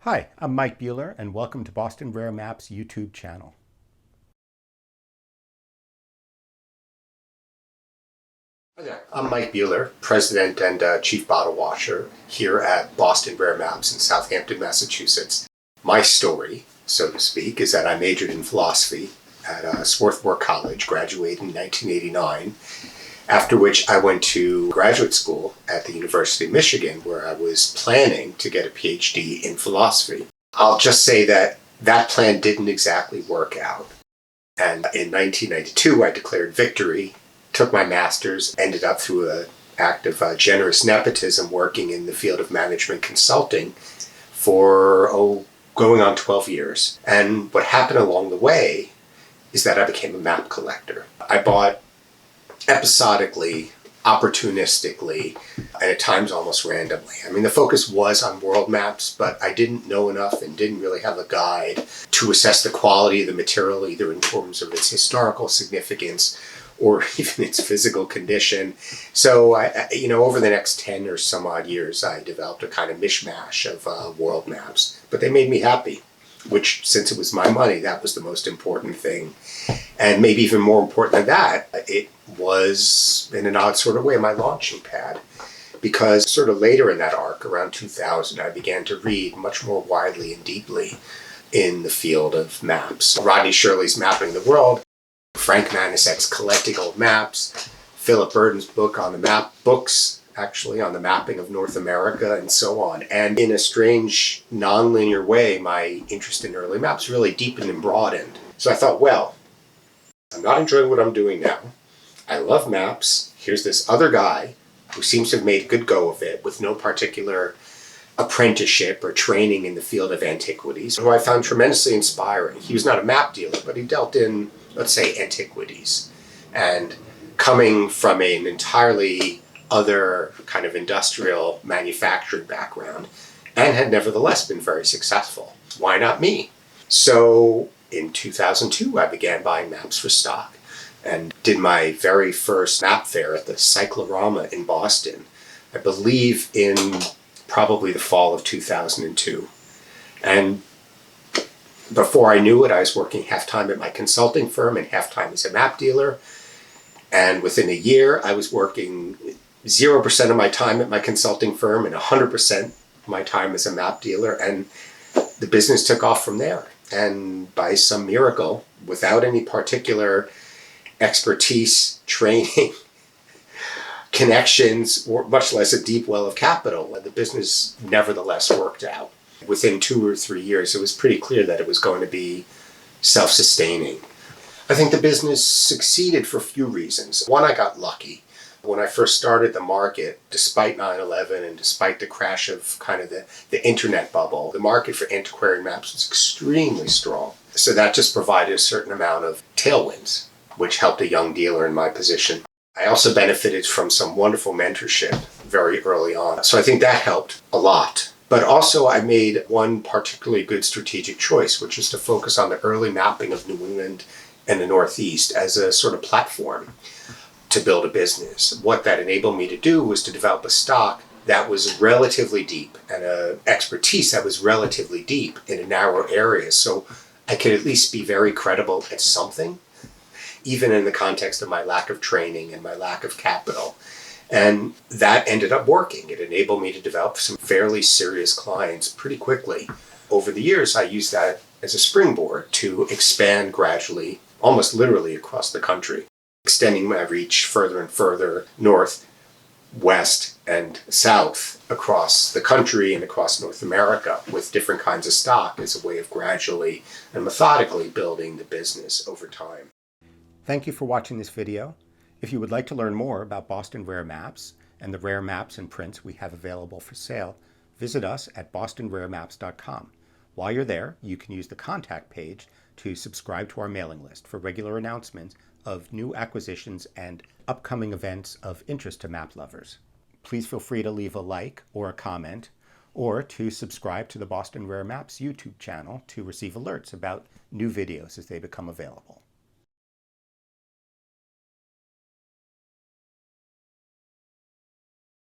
Hi, I'm Mike Buehler, and welcome to Boston Rare Maps YouTube channel. Hi there. I'm Mike Buehler, President and Chief Bottle Washer here at Boston Rare Maps in Southampton, Massachusetts. My story, so to speak, is that I majored in philosophy at Swarthmore College, graduated in 1989, after which I went to graduate school at the University of Michigan, where I was planning to get a PhD in philosophy. I'll just say that that plan didn't exactly work out. And in 1992, I declared victory, took my master's, ended up through an act of generous nepotism working in the field of management consulting for, going on 12 years. And what happened along the way is that I became a map collector. I bought episodically, opportunistically, and at times almost randomly. I mean, the focus was on world maps, but I didn't know enough and didn't really have a guide to assess the quality of the material, either in terms of its historical significance or even its physical condition. So, over the next 10 or some odd years, I developed a kind of mishmash of world maps. But they made me happy, which, since it was my money, that was the most important thing. And maybe even more important than that, it was, in an odd sort of way, my launching pad. Because sort of later in that arc, around 2000, I began to read much more widely and deeply in the field of maps. Rodney Shirley's Mapping the World, Frank Manisak's Collecting Old Maps, Philip Burden's book on the on the mapping of North America, and so on. And in a strange, nonlinear way, my interest in early maps really deepened and broadened. So I thought, well, I'm not enjoying what I'm doing now. I love maps. Here's this other guy who seems to have made a good go of it with no particular apprenticeship or training in the field of antiquities, who I found tremendously inspiring. He was not a map dealer, but he dealt in, let's say, antiquities. And coming from an entirely other kind of industrial manufacturing background, and had nevertheless been very successful. Why not me? So in 2002, I began buying maps for stock and did my very first map fair at the Cyclorama in Boston, I believe in probably the fall of 2002. And before I knew it, I was working half-time at my consulting firm and half-time as a map dealer. And within a year, I was working 0% of my time at my consulting firm and 100% of my time as a map dealer. And the business took off from there. And by some miracle, without any particular expertise, training, connections, or much less a deep well of capital, the business nevertheless worked out. Within 2 or 3 years, it was pretty clear that it was going to be self-sustaining. I think the business succeeded for a few reasons. One, I got lucky. When I first started the market, despite 9/11 and despite the crash of kind of the internet bubble, the market for antiquarian maps was extremely strong. So that just provided a certain amount of tailwinds, which helped a young dealer in my position. I also benefited from some wonderful mentorship very early on. So I think that helped a lot. But also I made one particularly good strategic choice, which was to focus on the early mapping of New England and the Northeast as a sort of platform to build a business. What that enabled me to do was to develop a stock that was relatively deep and an expertise that was relatively deep in a narrow area. So I could at least be very credible at something, even in the context of my lack of training and my lack of capital. And that ended up working. It enabled me to develop some fairly serious clients pretty quickly. Over the years, I used that as a springboard to expand gradually, almost literally across the country, extending my reach further and further north, west, and south across the country and across North America with different kinds of stock as a way of gradually and methodically building the business over time. Thank you for watching this video. If you would like to learn more about Boston Rare Maps and the rare maps and prints we have available for sale, visit us at bostonraremaps.com. While you're there, you can use the contact page to subscribe to our mailing list for regular announcements of new acquisitions and upcoming events of interest to map lovers. Please feel free to leave a like or a comment, or to subscribe to the Boston Rare Maps YouTube channel to receive alerts about new videos as they become available.